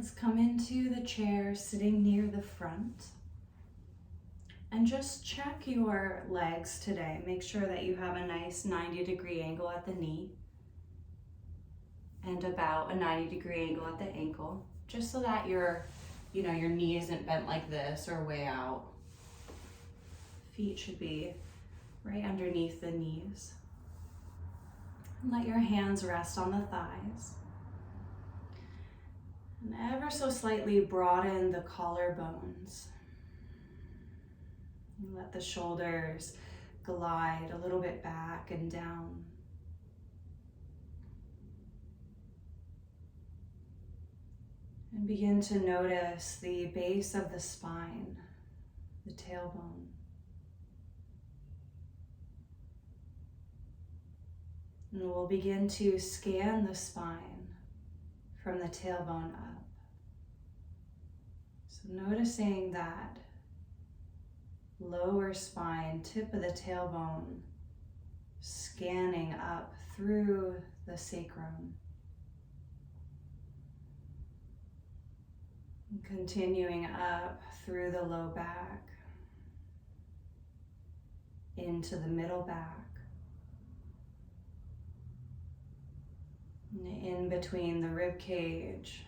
Let's come into the chair sitting near the front and just check your legs today. Make sure that you have a nice 90-degree angle at the knee and about a 90-degree angle at the ankle, just so that your knee isn't bent like this or way out. Feet should be right underneath the knees. And let your hands rest on the thighs. And ever so slightly broaden the collarbones. And let the shoulders glide a little bit back and down. And begin to notice the base of the spine, the tailbone. And we'll begin to scan the spine from the tailbone up. So noticing that lower spine, tip of the tailbone, scanning up through the sacrum. And continuing up through the low back, into the middle back, in between the rib cage,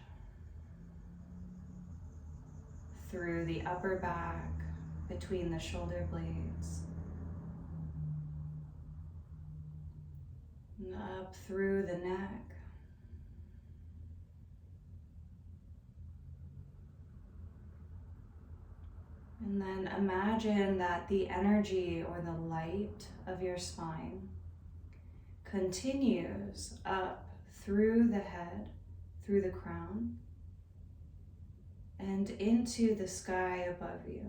through the upper back, between the shoulder blades, and up through the neck, and then imagine that the energy or the light of your spine continues up through the head, through the crown, and into the sky above you.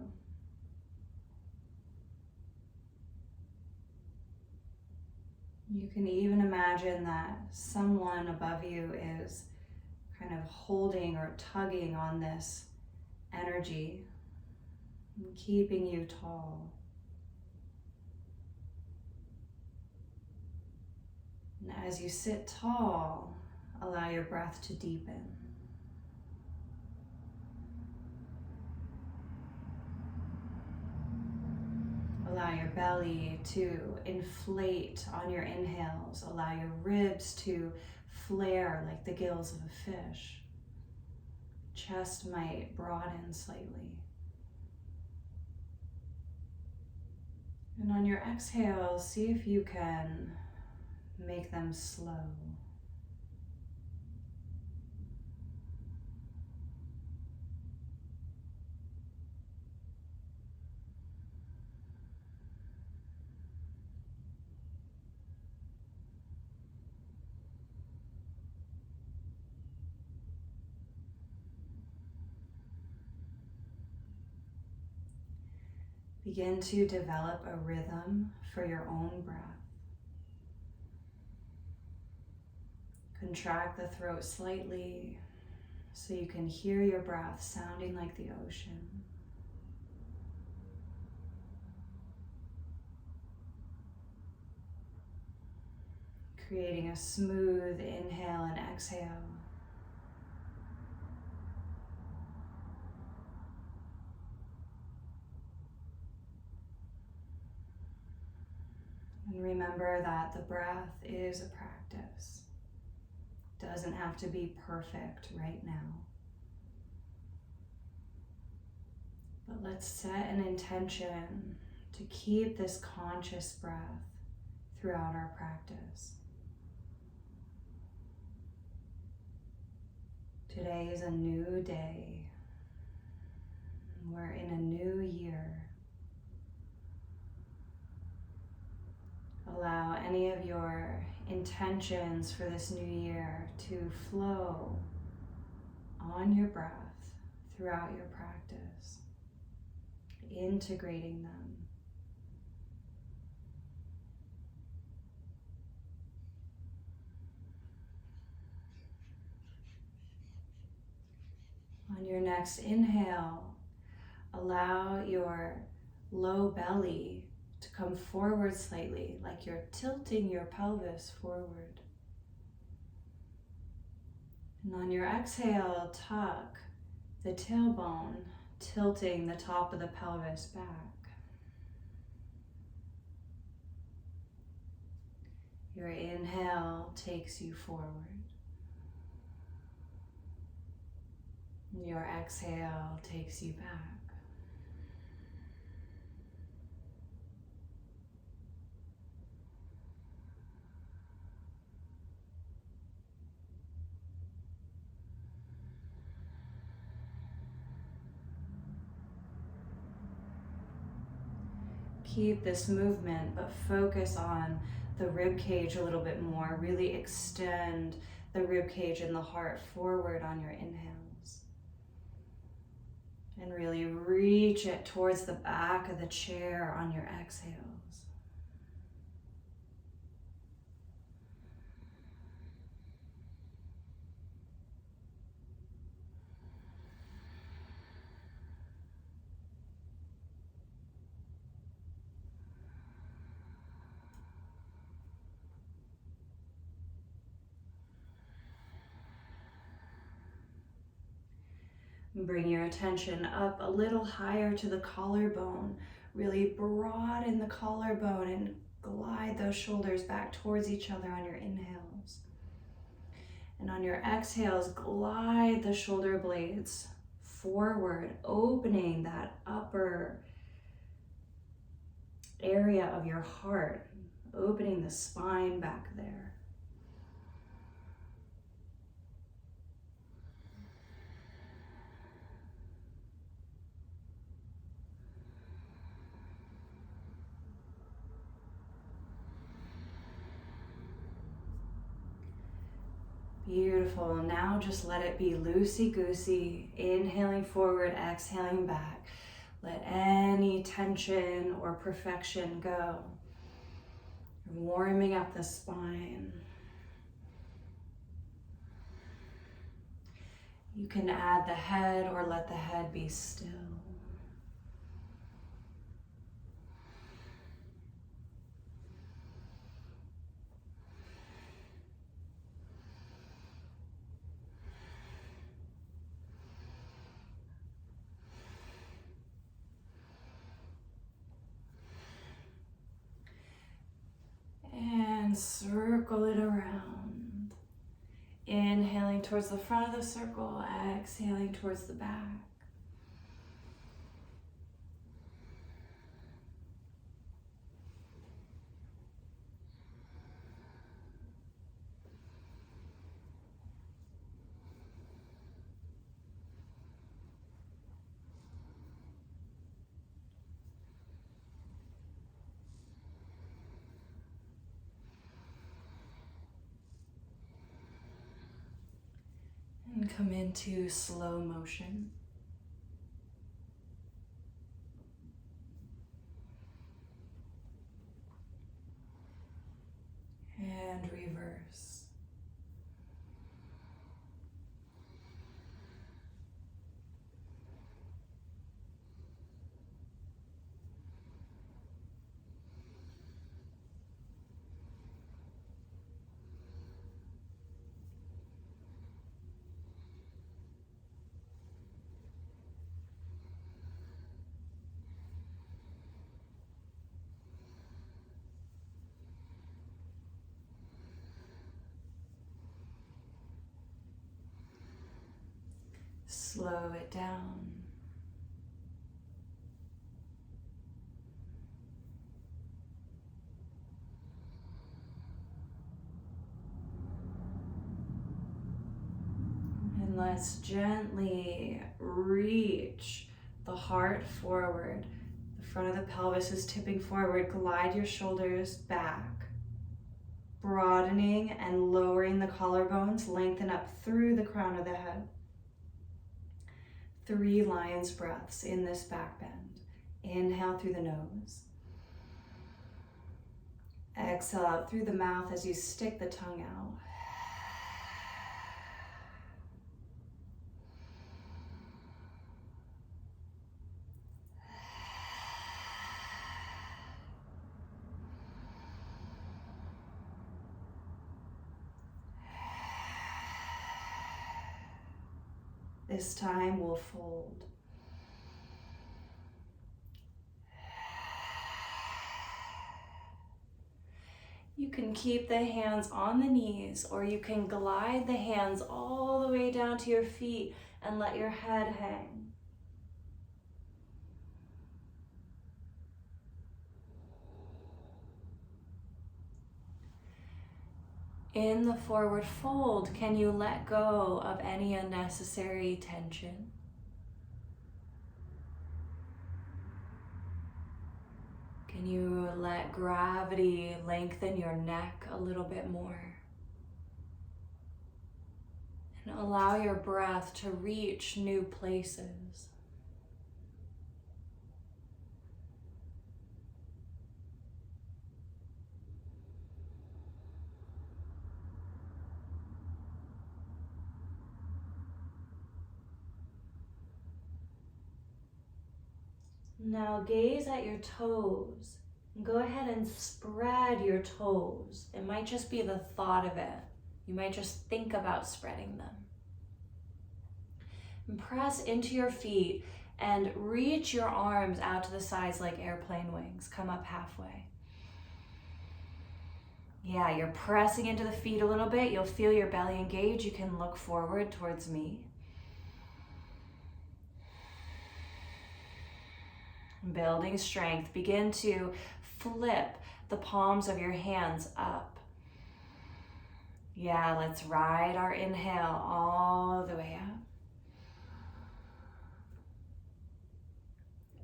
You can even imagine that someone above you is kind of holding or tugging on this energy and keeping you tall. And as you sit tall, allow your breath to deepen. Allow your belly to inflate on your inhales. Allow your ribs to flare like the gills of a fish. Chest might broaden slightly. And on your exhale, see if you can make them slow. Begin to develop a rhythm for your own breath. Contract the throat slightly so you can hear your breath sounding like the ocean. Creating a smooth inhale and exhale. And remember that the breath is a practice. It doesn't have to be perfect right now. But let's set an intention to keep this conscious breath throughout our practice. Today is a new day. We're in a new year. Allow any of your intentions for this new year to flow on your breath throughout your practice, integrating them. On your next inhale, allow your low belly to come forward slightly, like you're tilting your pelvis forward. And on your exhale, tuck the tailbone, tilting the top of the pelvis back. Your inhale takes you forward. Your exhale takes you back. Keep this movement, but focus on the rib cage a little bit more. Really extend the rib cage and the heart forward on your inhales. And really reach it towards the back of the chair on your exhales. Bring your attention up a little higher to the collarbone. Really broaden the collarbone and glide those shoulders back towards each other on your inhales. And on your exhales, glide the shoulder blades forward, opening that upper area of your heart, opening the spine back there. Beautiful. Now just let it be loosey-goosey. Inhaling forward, exhaling back. Let any tension or perfection go. Warming up the spine. You can add the head or let the head be still. And circle it around. Inhaling towards the front of the circle, exhaling towards the back. And come into slow motion. And reverse. Slow it down. And let's gently reach the heart forward. The front of the pelvis is tipping forward. Glide your shoulders back. Broadening and lowering the collarbones. Lengthen up through the crown of the head. 3 lion's breaths in this back bend. Inhale through the nose. Exhale out through the mouth as you stick the tongue out. This time we'll fold. You can keep the hands on the knees, or you can glide the hands all the way down to your feet and let your head hang. In the forward fold, can you let go of any unnecessary tension? Can you let gravity lengthen your neck a little bit more? And allow your breath to reach new places. Now gaze at your toes. Go ahead and spread your toes. It might just be the thought of it. You might just think about spreading them. And press into your feet and reach your arms out to the sides like airplane wings. Come up halfway. Yeah, you're pressing into the feet a little bit. You'll feel your belly engage. You can look forward towards me. Building strength, begin to flip the palms of your hands up. Yeah, let's ride our inhale all the way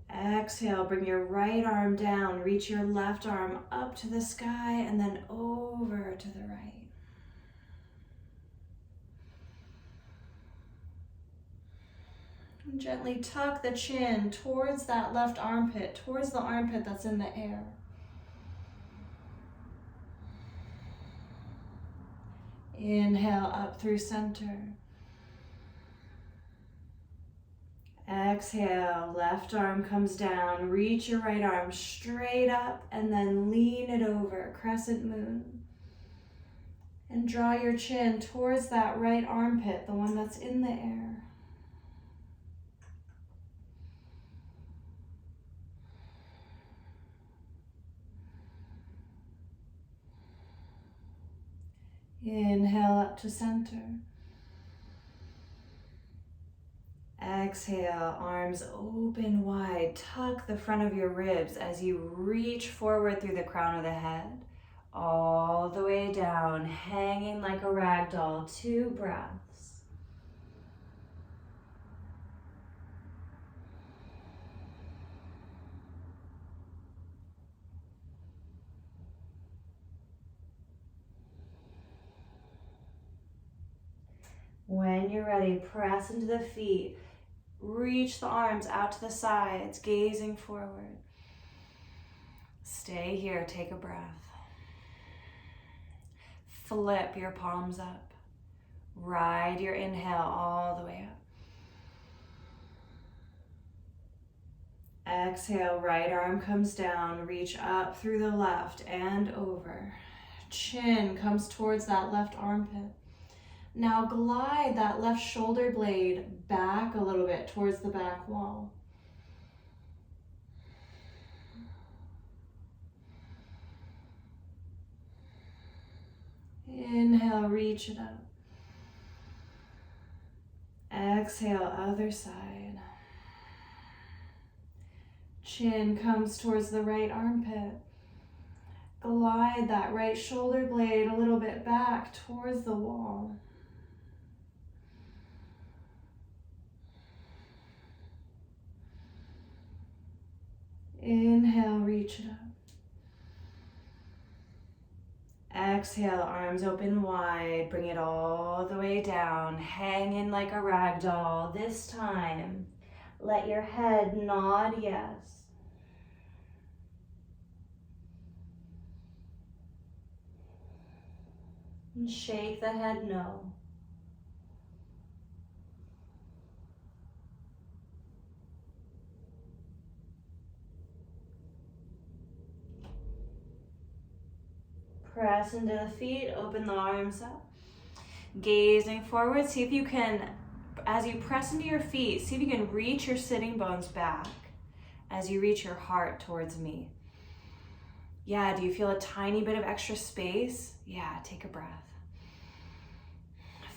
up. Exhale, bring your right arm down, reach your left arm up to the sky and then over to the right. Gently tuck the chin towards that left armpit, towards the armpit that's in the air. Inhale up through center. Exhale, left arm comes down, reach your right arm straight up and then lean it over, crescent moon. And draw your chin towards that right armpit, the one that's in the air. Inhale up to center. Exhale, arms open wide. Tuck the front of your ribs as you reach forward through the crown of the head, all the way down, hanging like a rag doll. 2 breaths. When you're ready, press into the feet. Reach the arms out to the sides, gazing forward. Stay here, take a breath. Flip your palms up. Ride your inhale all the way up. Exhale, right arm comes down, reach up through the left and over. Chin comes towards that left armpit. Now glide that left shoulder blade back a little bit towards the back wall. Inhale, reach it up. Exhale, other side. Chin comes towards the right armpit. Glide that right shoulder blade a little bit back towards the wall. Inhale, reach it up. Exhale, arms open wide, bring it all the way down, hanging like a rag doll. This time, let your head nod yes. And shake the head no. Press into the feet, open the arms up. Gazing forward, see if you can as you press into your feet, see if you can reach your sitting bones back as you reach your heart towards me. Yeah, do you feel a tiny bit of extra space? Yeah, take a breath.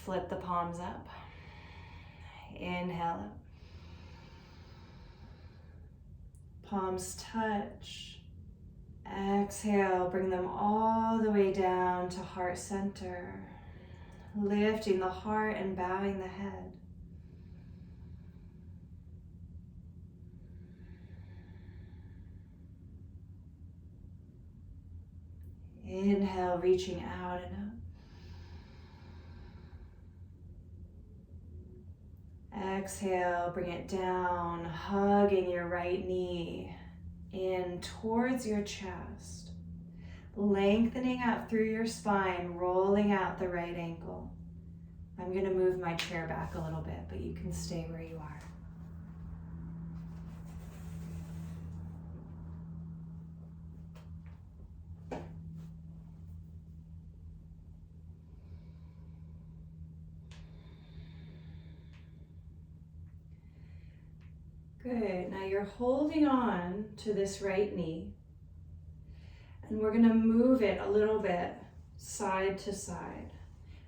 Flip the palms up. Inhale up. Palms touch. Exhale, bring them all the way down to heart center. Lifting the heart and bowing the head. Inhale, reaching out and up. Exhale, bring it down, hugging your right knee in towards your chest. Lengthening up through your spine, rolling out the right ankle. I'm going to move my chair back a little bit, but you can stay where you are. Good. Now you're holding on to this right knee, and we're going to move it a little bit side to side.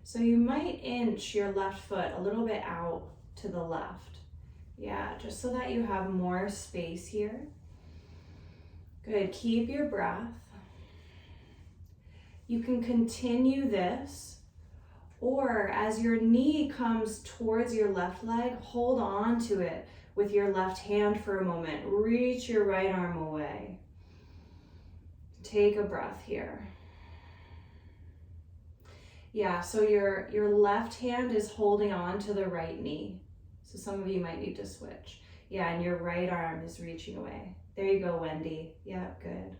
So you might inch your left foot a little bit out to the left. Yeah, just so that you have more space here. Good. Keep your breath. You can continue this, or as your knee comes towards your left leg, hold on to it with your left hand for a moment. Reach your right arm away. Take a breath here. Yeah, so your left hand is holding on to the right knee. So some of you might need to switch. Yeah, and your right arm is reaching away. There you go, Wendy. Yeah, good.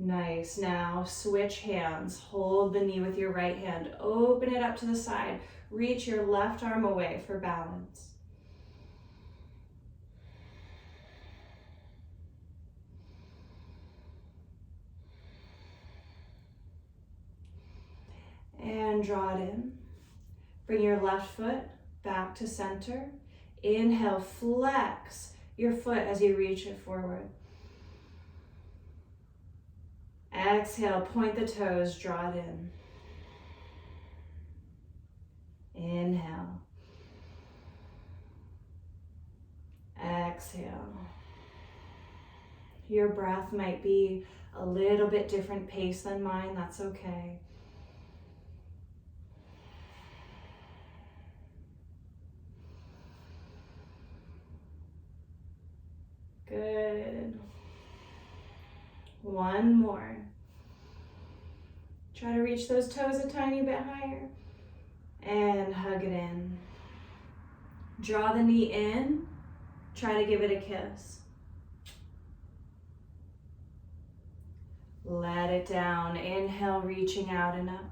Nice. Now switch hands. Hold the knee with your right hand. Open it up to the side. Reach your left arm away for balance. And draw it in. Bring your left foot back to center. Inhale, flex your foot as you reach it forward. Exhale, point the toes, draw it in. Inhale. Exhale. Your breath might be a little bit different pace than mine, that's okay. Good. One more. Try to reach those toes a tiny bit higher. And hug it in. Draw the knee in. Try to give it a kiss. Let it down. Inhale, reaching out and up.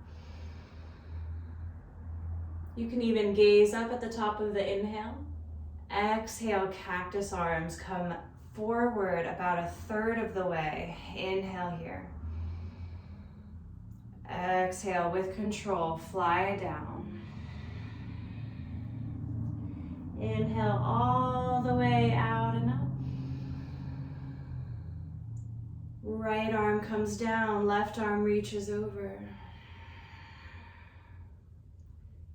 You can even gaze up at the top of the inhale. Exhale, cactus arms come forward about a third of the way. Inhale here. Exhale with control, fly down. Inhale all the way out and up. Right arm comes down, left arm reaches over.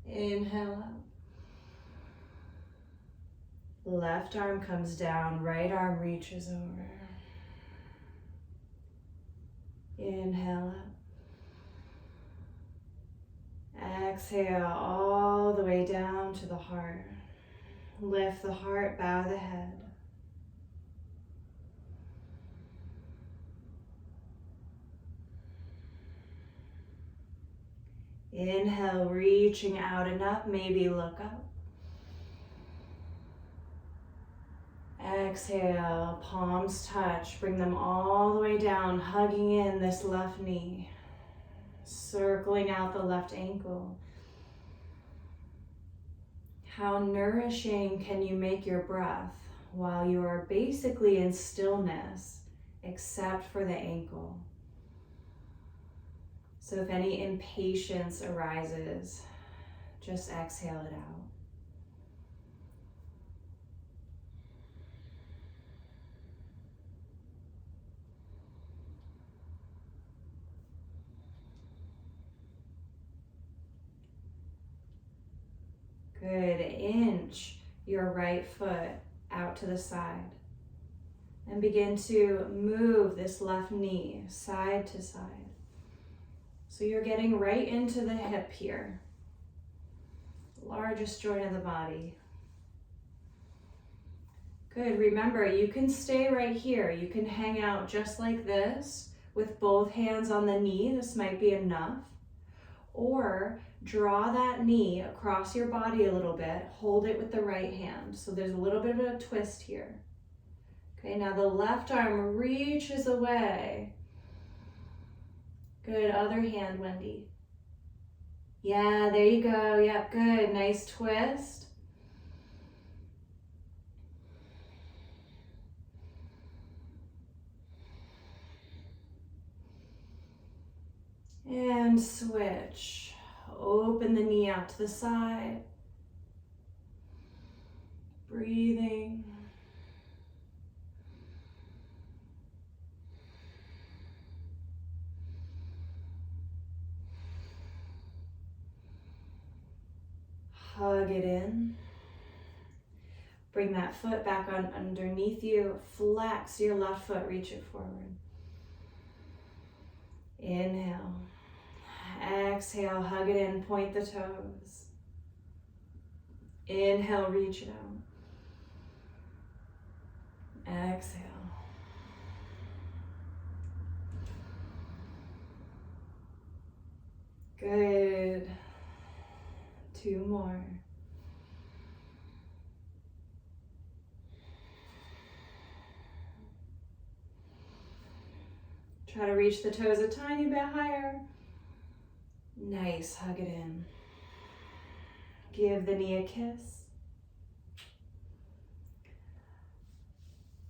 Inhale up. Left arm comes down, right arm reaches over. Inhale up. Exhale all the way down to the heart. Lift the heart, bow the head. Inhale, reaching out and up, maybe look up. Exhale, palms touch, bring them all the way down, hugging in this left knee, circling out the left ankle. How nourishing can you make your breath while you are basically in stillness, except for the ankle? So if any impatience arises, just exhale it out. Good. Inch your right foot out to the side and begin to move this left knee side to side. So you're getting right into the hip here, largest joint of the body. Good. Remember, you can stay right here. You can hang out just like this with both hands on the knee. This might be enough. Or draw that knee across your body a little bit. Hold it with the right hand. So there's a little bit of a twist here. Okay, now the left arm reaches away. Good. Other hand, Wendy. Yeah, there you go. Yep, good. Nice twist. And switch. Open the knee out to the side. Breathing. Hug it in. Bring that foot back on underneath you. Flex your left foot, reach it forward. Inhale. Exhale, hug it in, point the toes. Inhale, reach it out. Exhale. Good. 2 more. Try to reach the toes a tiny bit higher. Nice, hug it in. Give the knee a kiss.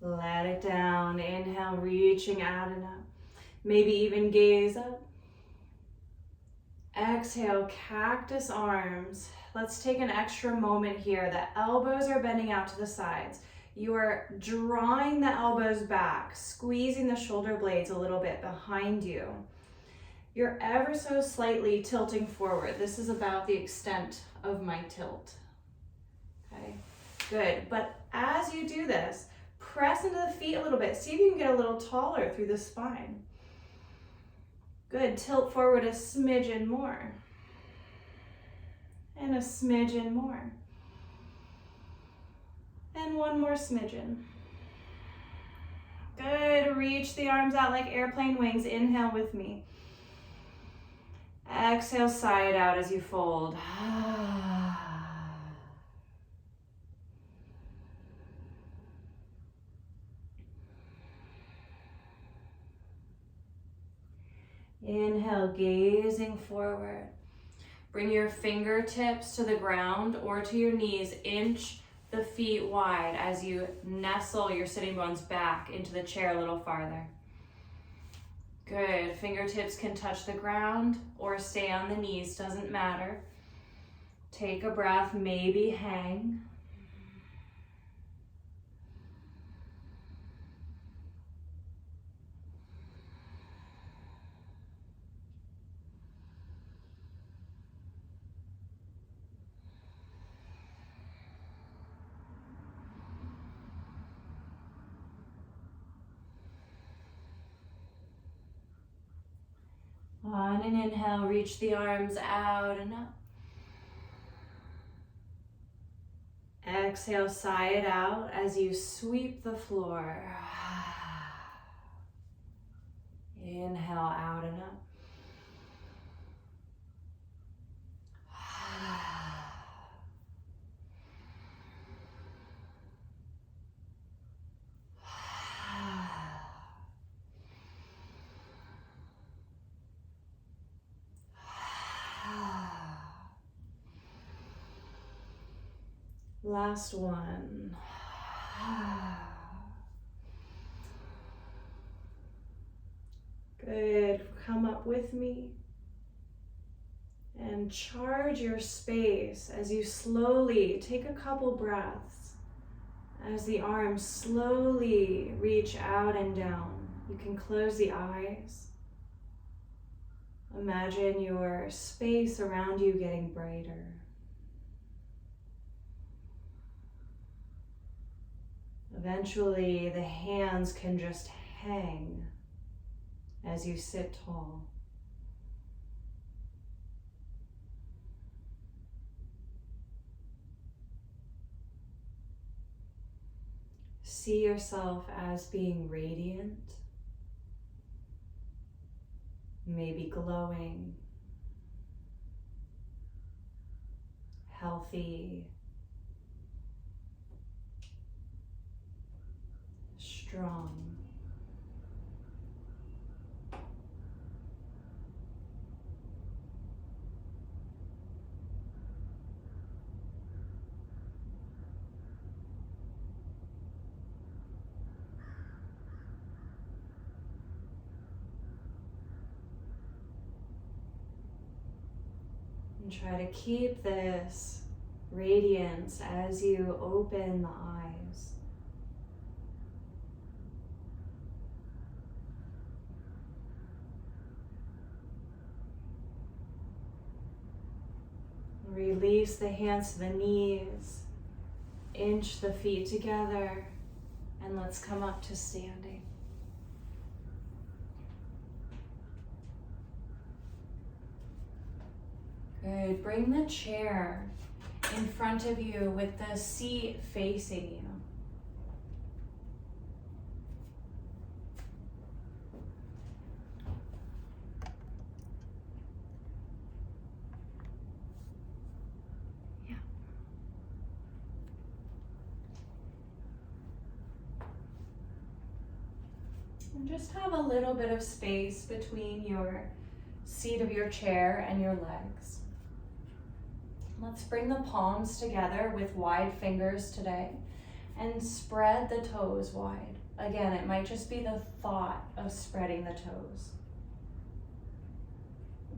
Let it down. Inhale, reaching out and up. Maybe even gaze up. Exhale, cactus arms. Let's take an extra moment here. The elbows are bending out to the sides. You are drawing the elbows back, squeezing the shoulder blades a little bit behind you. You're ever so slightly tilting forward. This is about the extent of my tilt. Okay, good. But as you do this, press into the feet a little bit. See if you can get a little taller through the spine. Good. Tilt forward a smidgen more. And a smidgen more. And one more smidgen. Good. Reach the arms out like airplane wings. Inhale with me. Exhale, sigh it out as you fold. Inhale, gazing forward. Bring your fingertips to the ground or to your knees. Inch the feet wide as you nestle your sitting bones back into the chair a little farther. Good. Fingertips can touch the ground or stay on the knees, doesn't matter. Take a breath, maybe hang. On an inhale, reach the arms out and up. Exhale, sigh it out as you sweep the floor. Inhale, out and up. Last one. Good. Come up with me. And charge your space as you slowly take a couple breaths. As the arms slowly reach out and down, you can close the eyes. Imagine your space around you getting brighter. Eventually, the hands can just hang as you sit tall. See yourself as being radiant, maybe glowing, healthy, strong. And try to keep this radiance as you open the eyes. Release the hands to the knees, inch the feet together, and let's come up to standing. Good. Bring the chair in front of you with the seat facing you. Yeah. And just have a little bit of space between your seat of your chair and your legs. Let's bring the palms together with wide fingers today and spread the toes wide. Again, it might just be the thought of spreading the toes.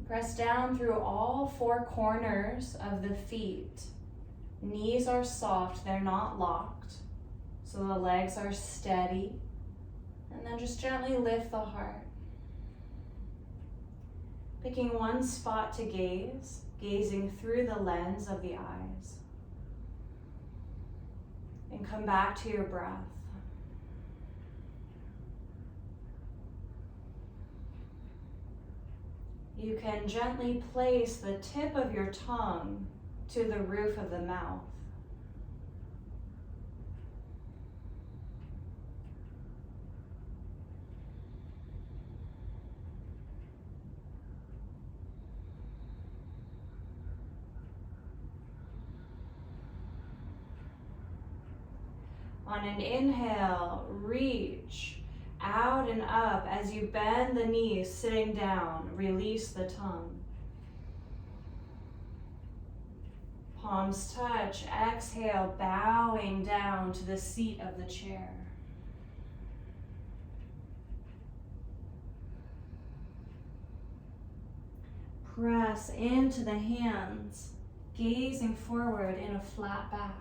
Press down through all four corners of the feet. Knees are soft, they're not locked. So the legs are steady. And then just gently lift the heart. Picking one spot to gaze, gazing through the lens of the eyes. And come back to your breath. You can gently place the tip of your tongue to the roof of the mouth. On an inhale, reach out and up as you bend the knees, sitting down. Release the tongue. Palms touch. Exhale, bowing down to the seat of the chair. Press into the hands, gazing forward in a flat back.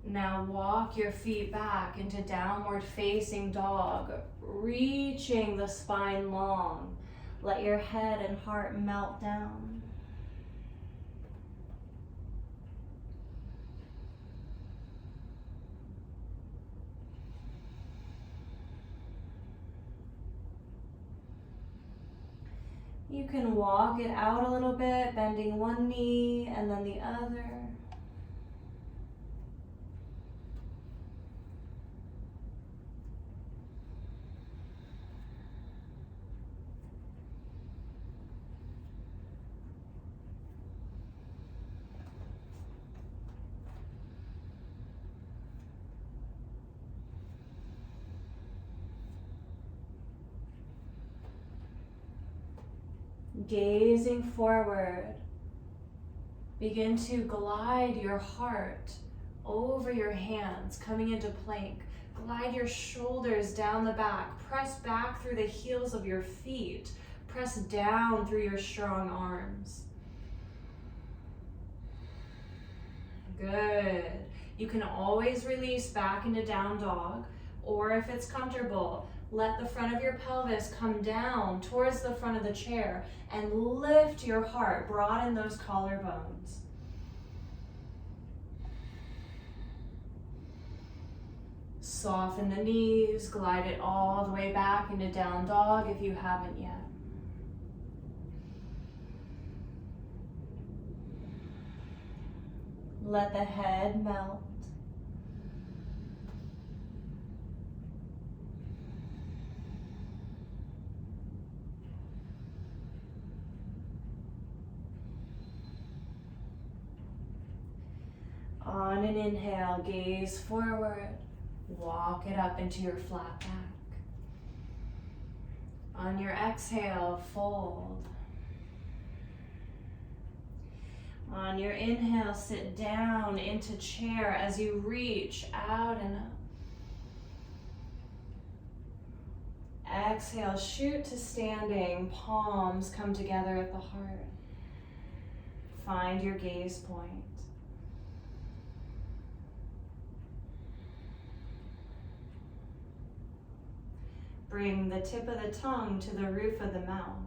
Now walk your feet back into downward facing dog, reaching the spine long. Let your head and heart melt down. You can walk it out a little bit, bending one knee and then the other. Gazing forward, begin to glide your heart over your hands, coming into plank. Glide your shoulders down the back. Press back through the heels of your feet. Press down through your strong arms. Good. You can always release back into down dog, or if it's comfortable, let the front of your pelvis come down towards the front of the chair and lift your heart, broaden those collarbones. Soften the knees, glide it all the way back into down dog if you haven't yet. Let the head melt. On an inhale, gaze forward. Walk it up into your flat back. On your exhale, fold. On your inhale, sit down into chair as you reach out and up. Exhale, shoot to standing. Palms come together at the heart. Find your gaze point. Bring the tip of the tongue to the roof of the mouth.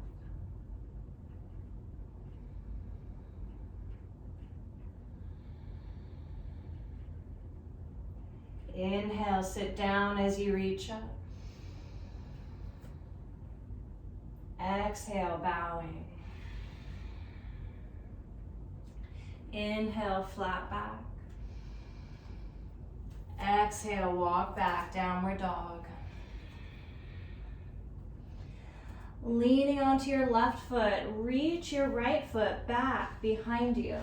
Inhale, sit down as you reach up. Exhale, bowing. Inhale, flat back. Exhale, walk back, downward dog. Leaning onto your left foot, reach your right foot back behind you.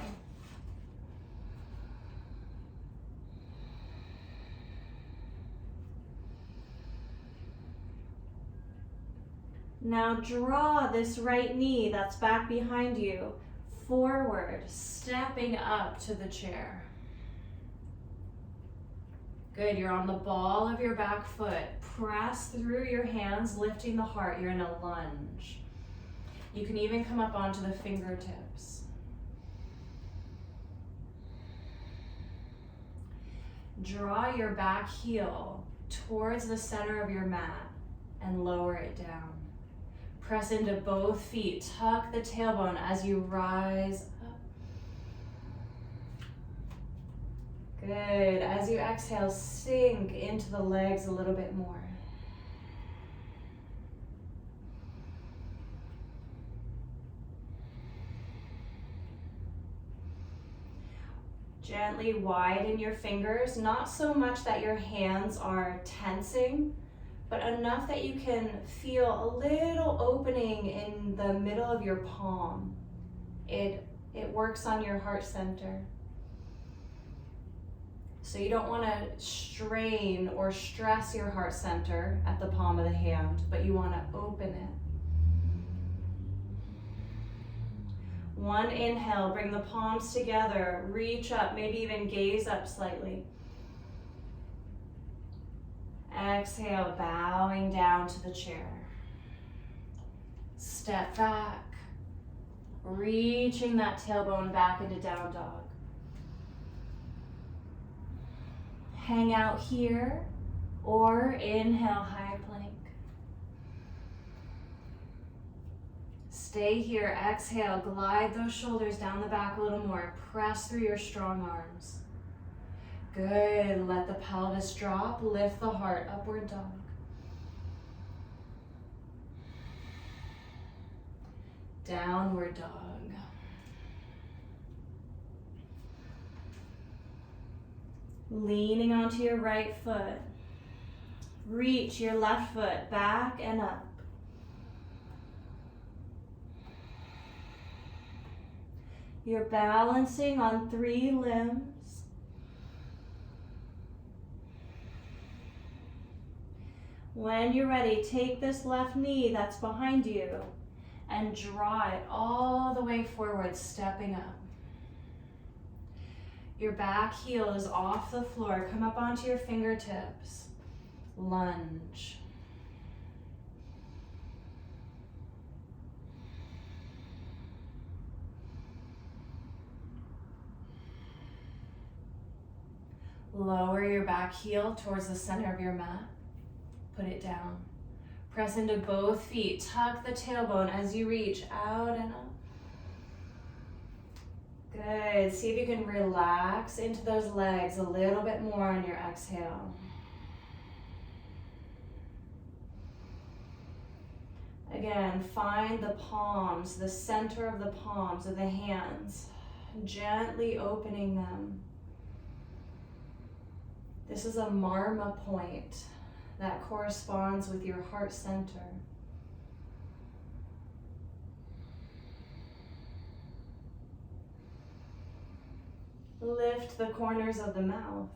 Now draw this right knee that's back behind you forward, stepping up to the chair. Good, you're on the ball of your back foot. Press through your hands, lifting the heart. You're in a lunge. You can even come up onto the fingertips. Draw your back heel towards the center of your mat and lower it down. Press into both feet. Tuck the tailbone as you rise up. Good. As you exhale, sink into the legs a little bit more. Gently widen your fingers, not so much that your hands are tensing, but enough that you can feel a little opening in the middle of your palm. It works on your heart center. So you don't want to strain or stress your heart center at the palm of the hand, but you want to open it. One inhale, bring the palms together, reach up, maybe even gaze up slightly. Exhale, bowing down to the chair. Step back, reaching that tailbone back into down dog. Hang out here or inhale, high plank. Stay here, exhale, glide those shoulders down the back a little more. Press through your strong arms. Good, let the pelvis drop, lift the heart, upward dog. Downward dog. Leaning onto your right foot. Reach your left foot back and up. You're balancing on 3 limbs. When you're ready, take this left knee that's behind you and draw it all the way forward, stepping up. Your back heel is off the floor. Come up onto your fingertips. Lunge. Lower your back heel towards the center of your mat. Put it down. Press into both feet. Tuck the tailbone as you reach out and up. Good. See if you can relax into those legs a little bit more on your exhale. Again, find the palms, the center of the palms of the hands, gently opening them. This is a marma point that corresponds with your heart center. Lift the corners of the mouth.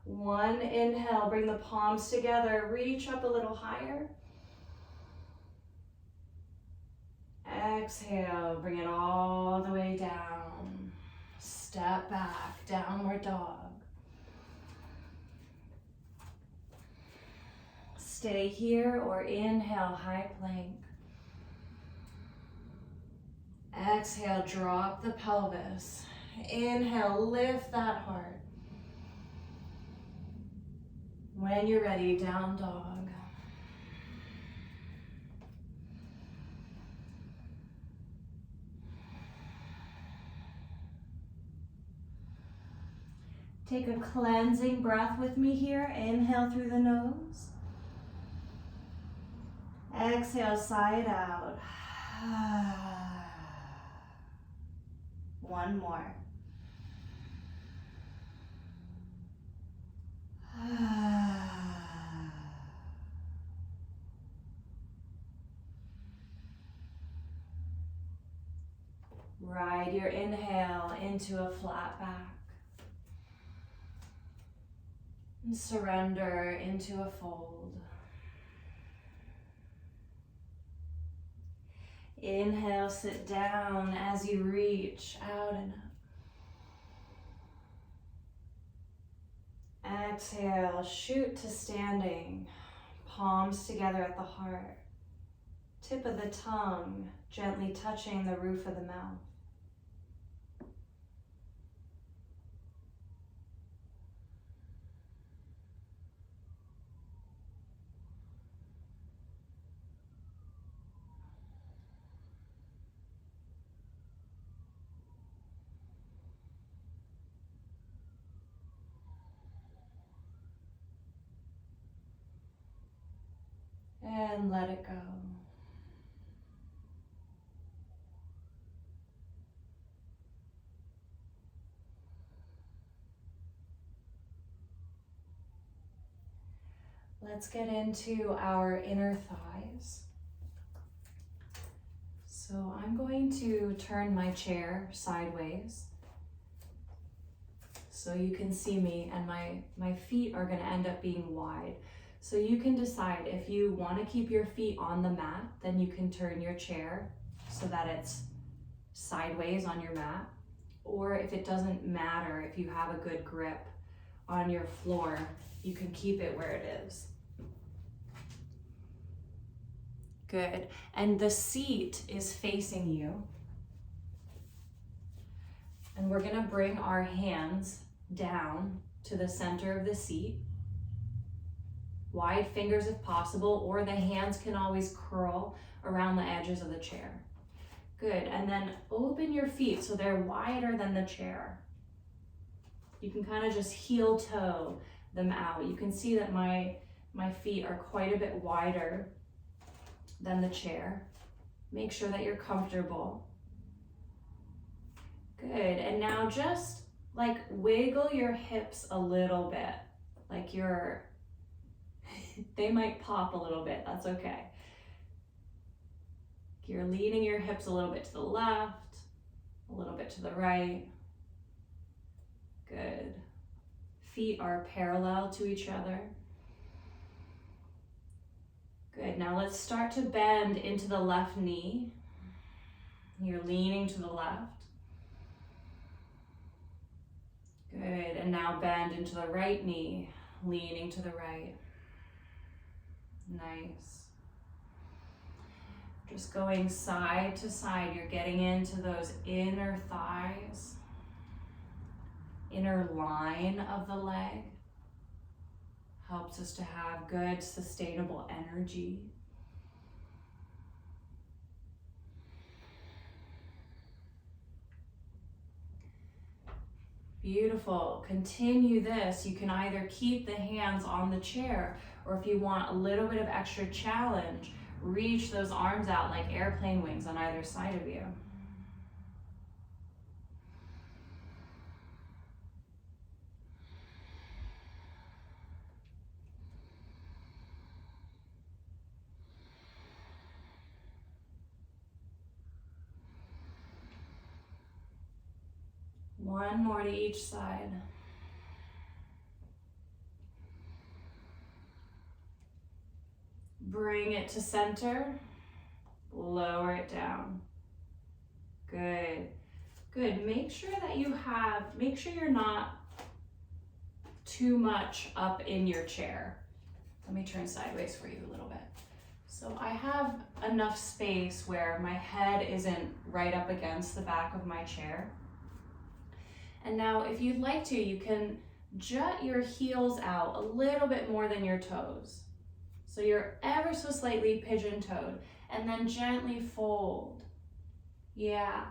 One inhale, bring the palms together, reach up a little higher. Exhale, bring it all the way down. Step back, downward dog. Stay here or inhale, high plank. Exhale, drop the pelvis. Inhale, lift that heart. When you're ready, down dog. Take a cleansing breath with me here. Inhale through the nose. Exhale, sigh it out. One more. Ride your inhale into a flat back. And surrender into a fold. Inhale, sit down as you reach out and up. Exhale, shoot to standing. Palms together at the heart. Tip of the tongue gently touching the roof of the mouth. And let it go. Let's get into our inner thighs. So I'm going to turn my chair sideways so you can see me, and my feet are going to end up being wide. So you can decide if you want to keep your feet on the mat, then you can turn your chair so that it's sideways on your mat. Or if it doesn't matter, if you have a good grip on your floor, you can keep it where it is. Good. And the seat is facing you. And we're going to bring our hands down to the center of the seat. Wide fingers if possible, or the hands can always curl around the edges of the chair. Good, and then open your feet so they're wider than the chair. You can kind of just heel toe them out. You can see that my feet are quite a bit wider than the chair. Make sure that you're comfortable. Good, and now just like wiggle your hips a little bit, like they might pop a little bit, that's okay. You're leaning your hips a little bit to the left, a little bit to the right. Good. Feet are parallel to each other. Good, now let's start to bend into the left knee. You're leaning to the left. Good, and now bend into the right knee, leaning to the right. Nice. Just going side to side, you're getting into those inner thighs, inner line of the leg. Helps us to have good, sustainable energy. Beautiful. Continue this. You can either keep the hands on the chair, or if you want a little bit of extra challenge, reach those arms out like airplane wings on either side of you. One more to each side. Bring it to center. Lower it down. Good. Good. Make sure you're not too much up in your chair. Let me turn sideways for you a little bit. So I have enough space where my head isn't right up against the back of my chair. And now if you'd like to, you can jut your heels out a little bit more than your toes. So you're ever so slightly pigeon-toed, and then gently fold. Yeah,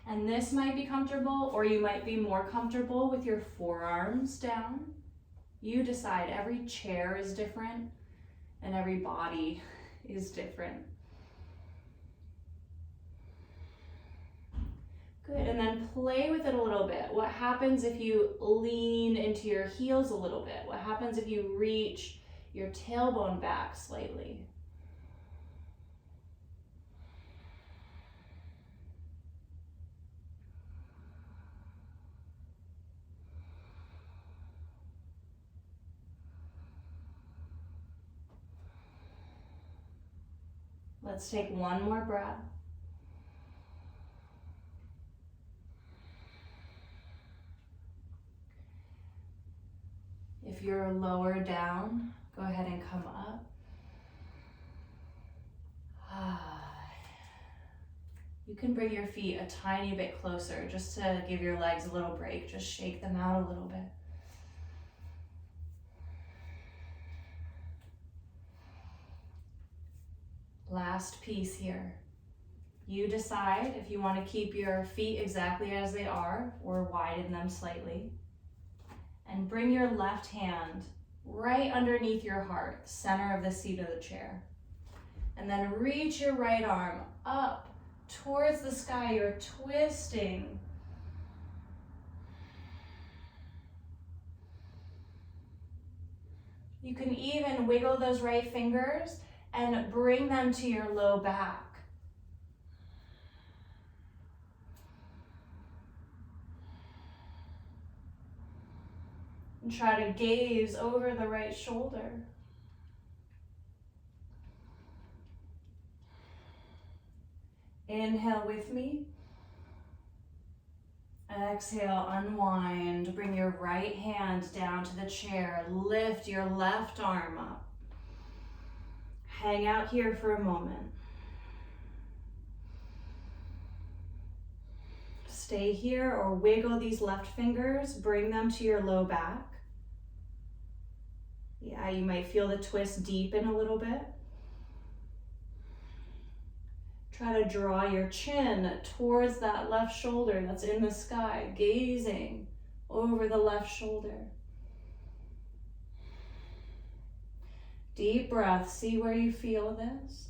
and this might be comfortable, or you might be more comfortable with your forearms down. You decide. Every chair is different, and every body is different. Good, and then play with it a little bit. What happens if you lean into your heels a little bit? What happens if you reach your tailbone back slightly? Let's take one more breath. If you're lower down, go ahead and come up. You can bring your feet a tiny bit closer just to give your legs a little break. Just shake them out a little bit. Last piece here. You decide if you want to keep your feet exactly as they are or widen them slightly. And bring your left hand right underneath your heart, center of the seat of the chair. And then reach your right arm up towards the sky. You're twisting. You can even wiggle those right fingers and bring them to your low back. And try to gaze over the right shoulder. Inhale with me. Exhale, unwind. Bring your right hand down to the chair. Lift your left arm up. Hang out here for a moment. Stay here or wiggle these left fingers. Bring them to your low back. Yeah, you might feel the twist deepen a little bit. Try to draw your chin towards that left shoulder that's in the sky, gazing over the left shoulder. Deep breath, see where you feel this.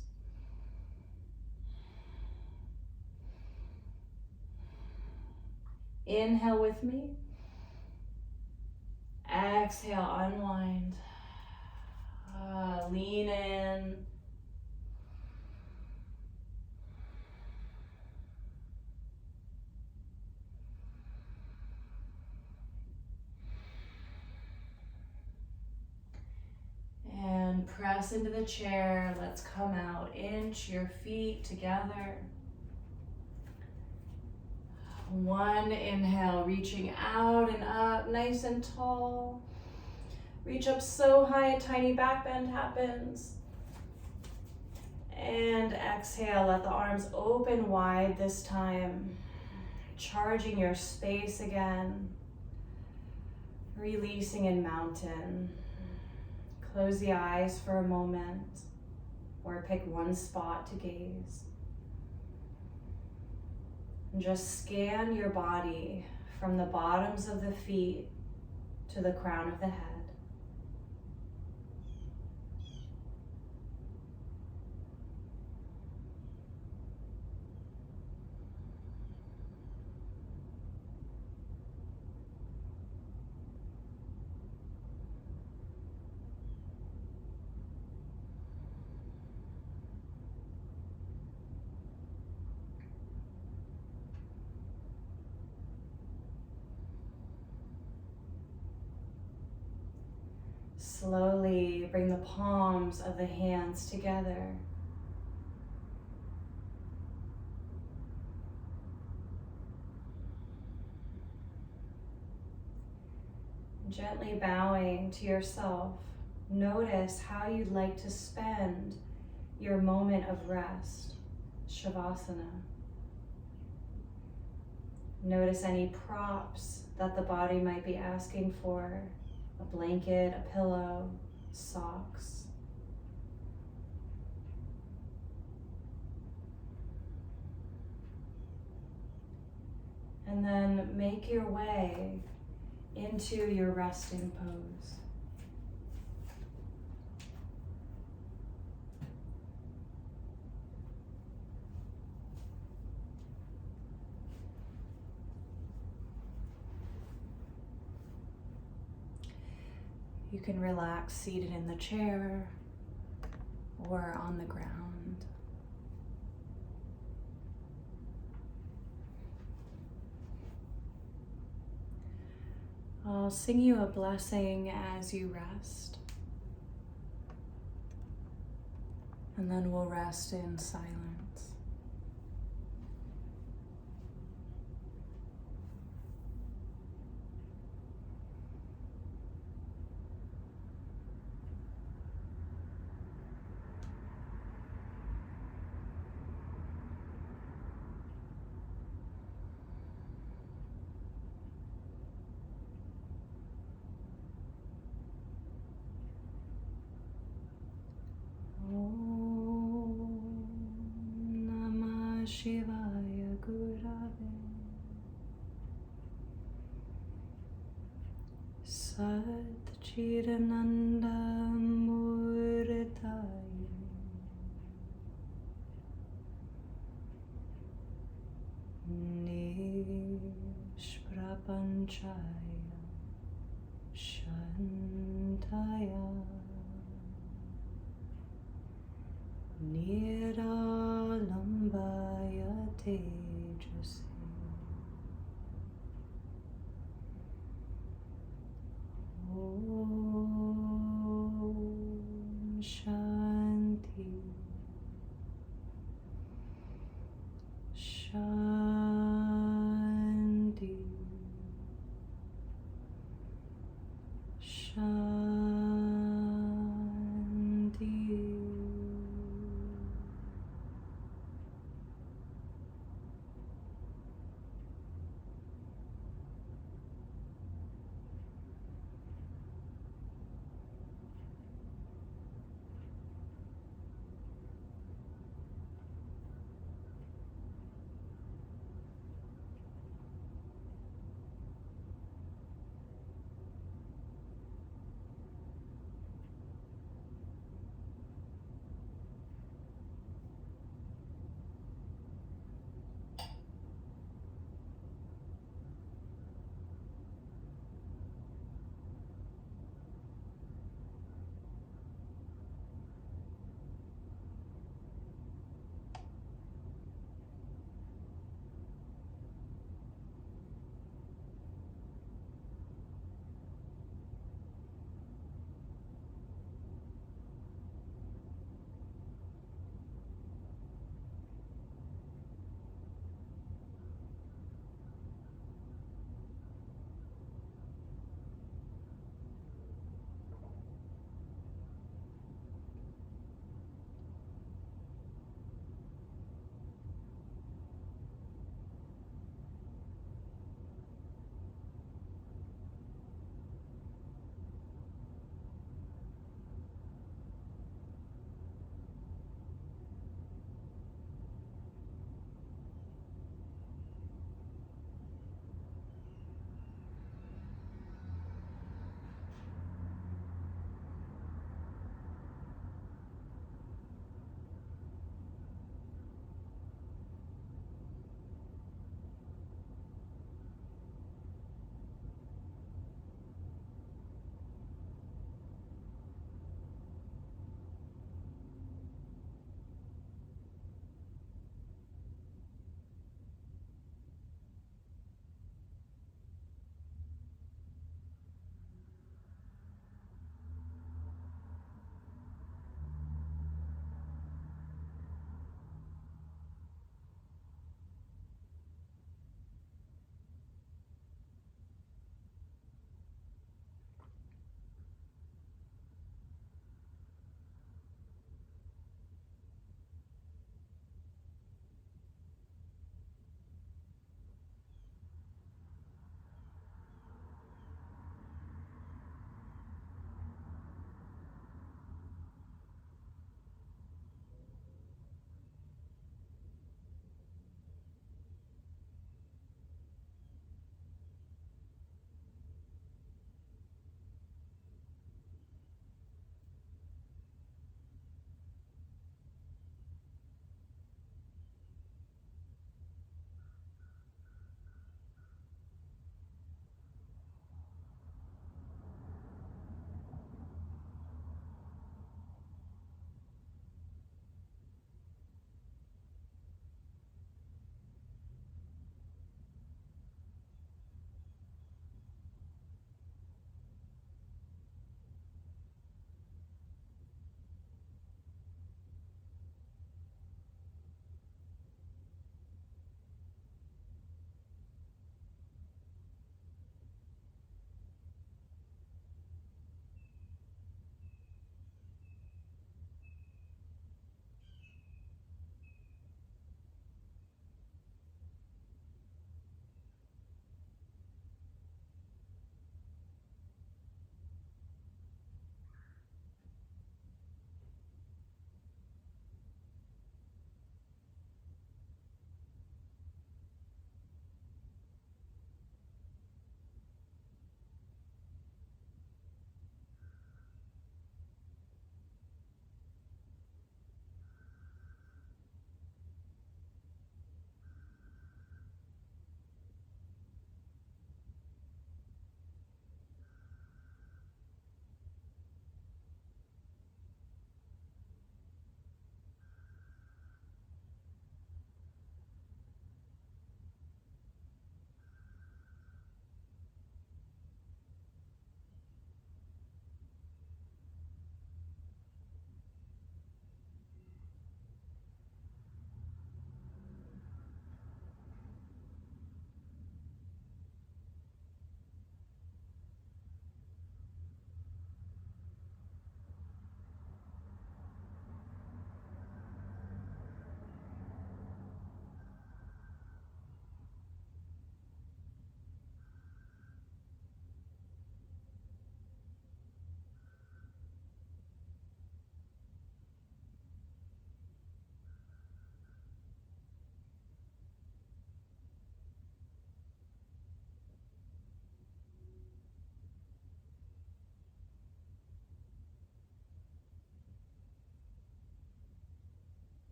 Inhale with me. Exhale, unwind. Lean in. And press into the chair. Let's come out. Inch your feet together. One inhale, reaching out and up, nice and tall. Reach up so high, a tiny back bend happens. And exhale, let the arms open wide this time. Charging your space again. Releasing in mountain. Close the eyes for a moment or pick one spot to gaze. And just scan your body from the bottoms of the feet to the crown of the head. Slowly bring the palms of the hands together. Gently bowing to yourself, notice how you'd like to spend your moment of rest, Shavasana. Notice any props that the body might be asking for. A blanket, a pillow, socks. And then make your way into your resting pose. You can relax seated in the chair or on the ground. I'll sing you a blessing as you rest, and then we'll rest in silence. Shivaya Gurave Sat Chidananda Murtaya Nishprapanchaya Shantaya Niralambaya Tejase Om Shanti Shanti Shanti.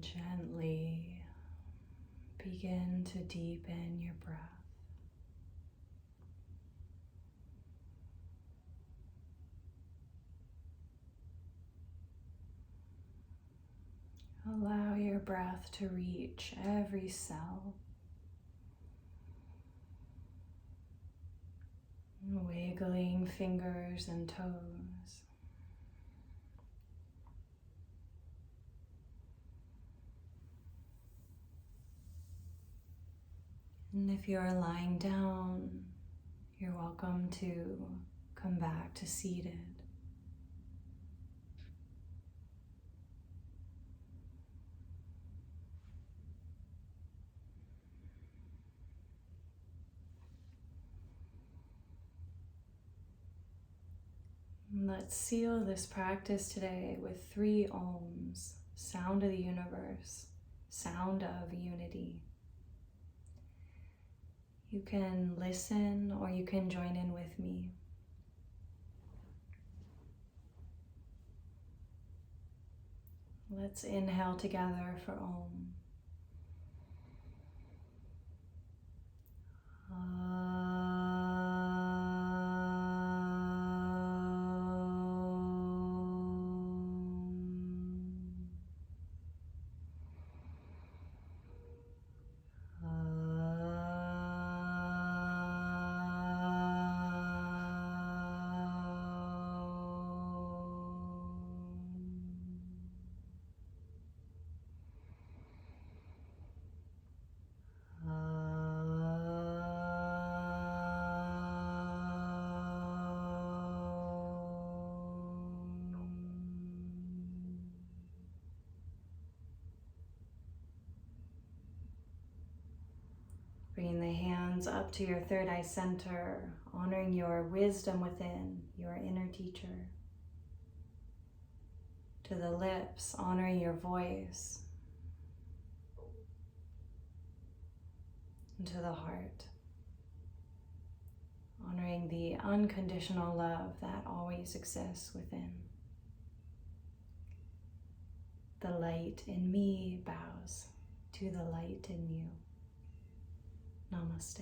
Gently begin to deepen your breath. Allow your breath to reach every cell, wiggling fingers and toes. And if you're lying down, you're welcome to come back to seated. Let's seal this practice today with 3 Oms, sound of the universe, sound of unity. You can listen or you can join in with me. Let's inhale together for Om. Bringing the hands up to your third eye center, honoring your wisdom within, your inner teacher. To the lips, honoring your voice. And to the heart, honoring the unconditional love that always exists within. The light in me bows to the light in you. Namaste.